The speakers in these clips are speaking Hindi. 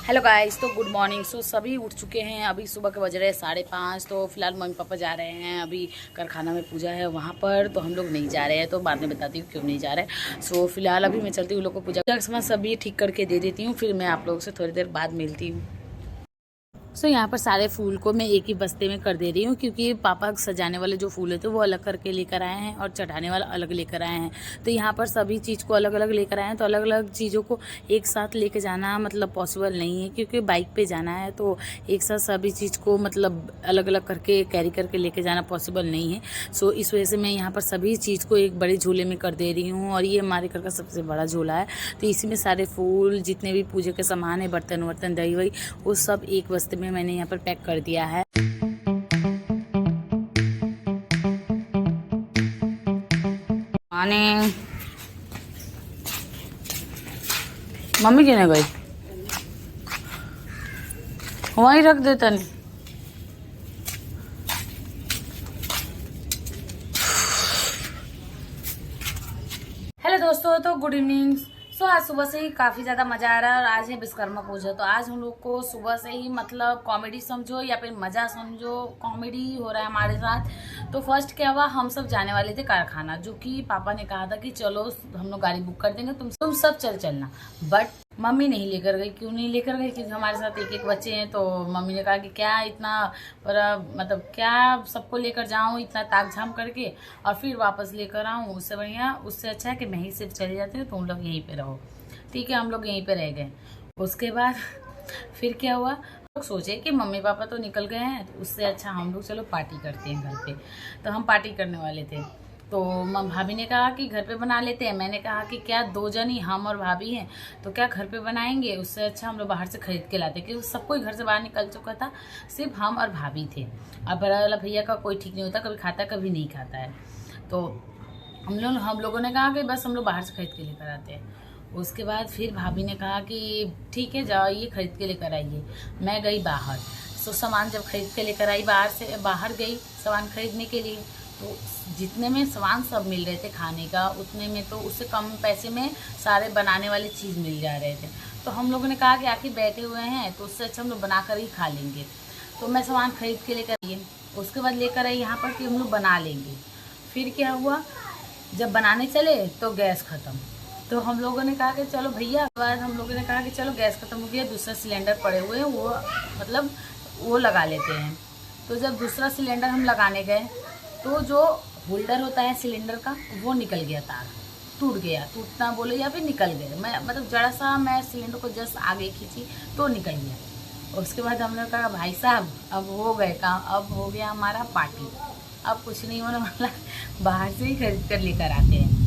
हेलो गाइस, तो गुड मॉर्निंग। सभी उठ चुके हैं। अभी सुबह के बज रहे हैं 5:30। तो फिलहाल मम्मी पापा जा रहे हैं, अभी कारखाना में पूजा है वहाँ पर, तो हम लोग नहीं जा रहे हैं। तो बाद में बताती हूँ क्यों नहीं जा रहे। फिलहाल अभी मैं चलती हूँ लोग को पूजा का सामान सभी ठीक करके दे देती हूँ, फिर मैं आप लोगों से थोड़ी देर बाद मिलती हूँ। यहाँ पर सारे फूल को मैं एक ही बस्ते में कर दे रही हूँ, क्योंकि पापा सजाने वाले जो फूल थे वो अलग करके लेकर आए हैं और चढ़ाने वाला अलग लेकर आए हैं। तो यहाँ पर सभी चीज़ को अलग अलग लेकर आए हैं, तो अलग अलग चीज़ों को एक साथ लेके जाना मतलब पॉसिबल नहीं है, क्योंकि बाइक पे जाना है तो एक साथ सभी चीज़ को मतलब अलग अलग करके कैरी करके लेके जाना पॉसिबल नहीं है। इस वजह से मैं यहाँ पर सभी चीज़ को एक बड़े झूले में कर दे रही हूँ, और ये हमारे घर का सबसे बड़ा झूला है। तो इसी में सारे फूल, जितने भी पूजा के सामान है, बर्तन वर्तन, दही वही, वो सब एक बस्ते में मैंने यहाँ पर पैक कर दिया है। आने मम्मी कहने गई वहीं रख देता नहीं। हेलो दोस्तों, तो गुड इवनिंग। आज सुबह से ही काफ़ी ज़्यादा मज़ा आ रहा है, और आज है विश्वकर्मा पूजा। तो आज हम लोग को सुबह से ही मतलब कॉमेडी समझो या फिर मज़ा समझो, कॉमेडी हो रहा है हमारे साथ। तो फर्स्ट क्या हुआ, हम सब जाने वाले थे कारखाना, जो कि पापा ने कहा था कि चलो हम लोग गाड़ी बुक कर देंगे, तुम सब चलना। बट मम्मी नहीं लेकर गई। क्यों नहीं लेकर गई? क्योंकि हमारे साथ एक एक बच्चे हैं। तो मम्मी ने कहा कि क्या इतना मतलब क्या सबको लेकर जाऊं इतना ताक झाम करके और फिर वापस लेकर आऊं, उससे बढ़िया, उससे अच्छा है कि मैं ही सिर्फ चली जाती हूँ, तुम लोग यहीं पे रहो। ठीक है, हम लोग यहीं पे रह गए। उसके बाद फिर क्या हुआ, लोग सोचे कि मम्मी पापा तो निकल गए हैं, तो उससे अच्छा हम लोग चलो पार्टी करते हैं घर पे। तो हम पार्टी करने वाले थे। तो भाभी ने कहा कि घर पे बना लेते हैं। मैंने कहा कि क्या 2 जन ही हम और भाभी हैं, तो क्या घर पे बनाएंगे, उससे अच्छा हम लोग बाहर से खरीद के लाते, क्योंकि सब कोई घर से बाहर निकल चुका था, सिर्फ हम और भाभी थे। अब बड़ा वाला भैया का कोई ठीक नहीं होता, कभी खाता कभी नहीं खाता है। तो हम लोगों ने कहा कि बस हम लोग बाहर से खरीद के लेकर आते हैं। उसके बाद फिर भाभी ने कहा कि ठीक है, जाइए खरीद के लेकर आइए। मैं गई बाहर। सामान जब खरीद के लेकर आई, बाहर गई सामान खरीदने के लिए, तो जितने में सामान सब मिल रहे थे खाने का, उतने में तो उससे कम पैसे में सारे बनाने वाली चीज़ मिल जा रहे थे। तो हम लोगों ने कहा कि आखिर बैठे हुए हैं तो उससे अच्छा हम लोग बना कर ही खा लेंगे। तो मैं सामान खरीद के लेकर आई, उसके बाद लेकर आई यहाँ पर कि हम लोग बना लेंगे। फिर क्या हुआ, जब बनाने चले तो गैस ख़त्म। तो हम लोगों ने कहा कि चलो भैया, बाद हम लोगों ने कहा कि चलो गैस ख़त्म हो गया, दूसरा सिलेंडर पड़े हुए हैं, वो मतलब वो लगा लेते हैं। तो जब दूसरा सिलेंडर हम लगाने गए, तो जो होल्डर होता है सिलेंडर का, वो निकल गया, तार टूट गया, टूटना बोले या फिर निकल गया। मैं मतलब जरा सा मैं सिलेंडर को जस्ट आगे खींची तो निकल गया। उसके बाद हमने कहा भाई साहब अब हो गए काम, अब हो गया हमारा पार्टी, अब कुछ नहीं होने वाला, बाहर से ही खरीद कर लेकर आते हैं।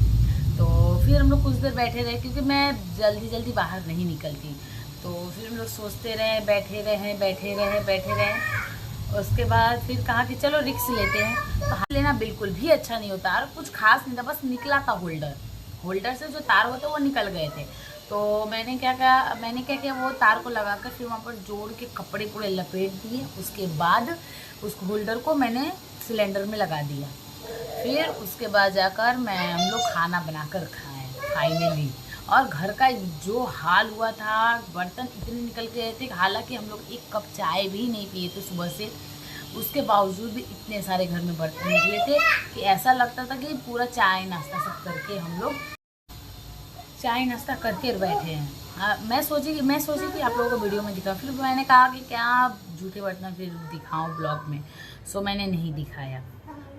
तो फिर हम लोग कुछ देर बैठे रहे, क्योंकि मैं जल्दी बाहर नहीं निकलती। तो फिर हम लोग सोचते रहे, बैठे रहे। उसके बाद फिर कहा कि चलो रिक्स लेते हैं। तो हाथ लेना बिल्कुल भी अच्छा नहीं होता, और कुछ खास नहीं था, बस निकला था होल्डर से जो तार होते वो निकल गए थे। तो मैंने क्या किया, वो तार को लगाकर फिर वहाँ पर जोड़ के कपड़े पूरे लपेट दिए। उसके बाद उस होल्डर को मैंने सिलेंडर में लगा दिया। फिर उसके बाद जाकर हम लोग खाना बनाकर खाएं फाइनली। और घर का जो हाल हुआ था, बर्तन इतने निकल गए थे, हालांकि हम लोग एक कप चाय भी नहीं पिए थे सुबह से, उसके बावजूद भी इतने सारे घर में बर्तन निकले थे कि ऐसा लगता था कि पूरा चाय नाश्ता सब करके हम लोग चाय नाश्ता करके बैठे हैं। हाँ, मैं सोची कि आप लोगों को वीडियो में दिखाऊँ। फिर मैंने कहा कि क्या झूठे बर्तन फिर दिखाऊँ ब्लॉग में, मैंने नहीं दिखाया।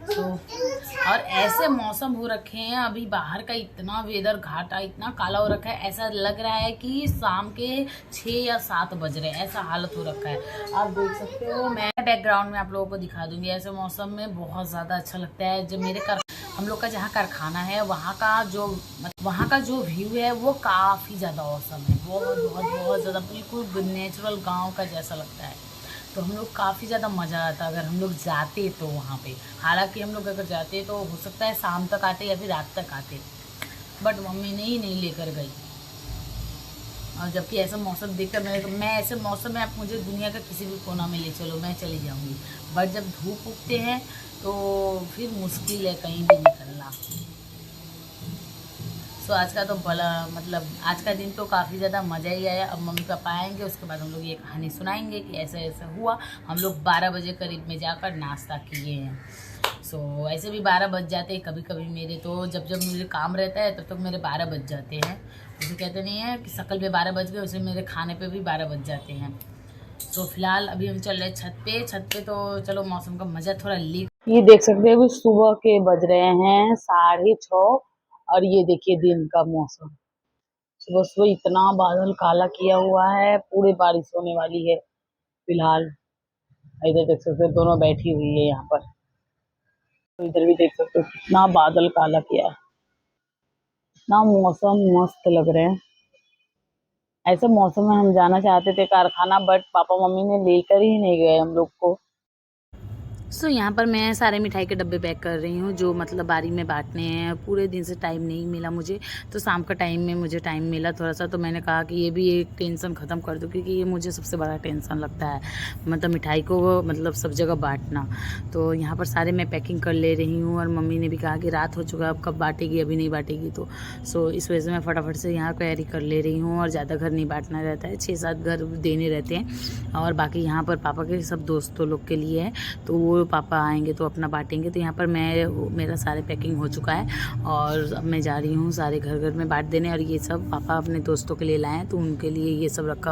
और ऐसे मौसम हो रखे हैं, अभी बाहर का इतना वेदर घाटा, इतना काला हो रखा है, ऐसा लग रहा है कि शाम के 6 या 7 बज रहे हैं, ऐसा हालत हो रखा है। आप देख सकते हो, मैं बैकग्राउंड में आप लोगों को दिखा दूंगी। ऐसे मौसम में बहुत ज़्यादा अच्छा लगता है। जब हम लोग का जहाँ कारखाना है, वहाँ का जो व्यू है वो काफ़ी ज़्यादा औसम है, बहुत ज़्यादा, बिल्कुल नेचुरल गाँव का जैसा लगता है। तो हम लोग काफ़ी ज़्यादा मज़ा आता अगर हम लोग जाते तो वहाँ पे। हालांकि हम लोग अगर जाते तो हो सकता है शाम तक आते या फिर रात तक आते, बट मम्मी नहीं लेकर गई। और जबकि ऐसा मौसम देखकर मैं ऐसे मौसम में आप मुझे दुनिया का किसी भी कोना में ले चलो, मैं चली जाऊँगी। बट जब धूप उगते हैं तो फिर मुश्किल है कहीं भी निकलना। सो आज का तो बड़ा मतलब आज का दिन तो काफ़ी ज़्यादा मज़ा ही आया। अब मम्मी पापा आएंगे, उसके बाद हम लोग ये कहानी सुनाएंगे कि ऐसा ऐसा हुआ। हम लोग 12 बजे करीब में जाकर नाश्ता किए हैं। सो ऐसे भी 12 बज जाते हैं कभी कभी मेरे, तो जब जब मुझे काम रहता है तब तक मेरे 12 बज जाते हैं। उसे कहते नहीं है कि शकल पे 12 बज गए, उसे मेरे खाने पे भी 12 बज जाते हैं। तो फिलहाल अभी हम चल रहे हैं छत पे तो चलो मौसम का मज़ा थोड़ा ले। ये देख सकते हैं, अभी सुबह के बज रहे हैं 6:30 और ये देखिए दिन का मौसम। सुबह सुबह इतना बादल काला किया हुआ है, पूरी बारिश होने वाली है फिलहाल। इधर देख सकते हो दोनों बैठी हुई है यहाँ पर, तो इधर भी देख सकते हो कितना बादल काला किया है। इतना मौसम मस्त लग रहे हैं। ऐसे मौसम में हम जाना चाहते थे कारखाना, बट पापा मम्मी ने लेकर ही नहीं गए हम लोग को। सो यहाँ पर मैं सारे मिठाई के डब्बे पैक कर रही हूँ, जो मतलब बारी में बांटने हैं। पूरे दिन से टाइम नहीं मिला मुझे, तो शाम का टाइम में मुझे टाइम मिला थोड़ा सा, तो मैंने कहा कि ये भी एक टेंशन ख़त्म कर दूँ, क्योंकि ये मुझे सबसे बड़ा टेंशन लगता है, मतलब मिठाई को मतलब सब जगह बांटना। तो यहाँ पर सारे मैं पैकिंग कर ले रही हूँ, और मम्मी ने भी कहा कि रात हो चुका है, अब कब बांटेगी, अभी नहीं बांटेगी। तो सो इस वजह से मैं फटाफट से यहाँ तैयारी कर ले रही हूँ। और ज़्यादा घर नहीं बांटना रहता है, 6-7 घर देने रहते हैं, और बाकी यहाँ पर पापा के सब दोस्तों लोग के लिए है, तो वो पापा आएंगे तो अपना बांटेंगे। तो यहाँ पर मेरा सारे पैकिंग हो चुका है, और अब मैं जा रही हूँ सारे घर घर में बांट देने। और ये सब पापा अपने दोस्तों के लिए लाए हैं, तो उनके लिए ये सब रखा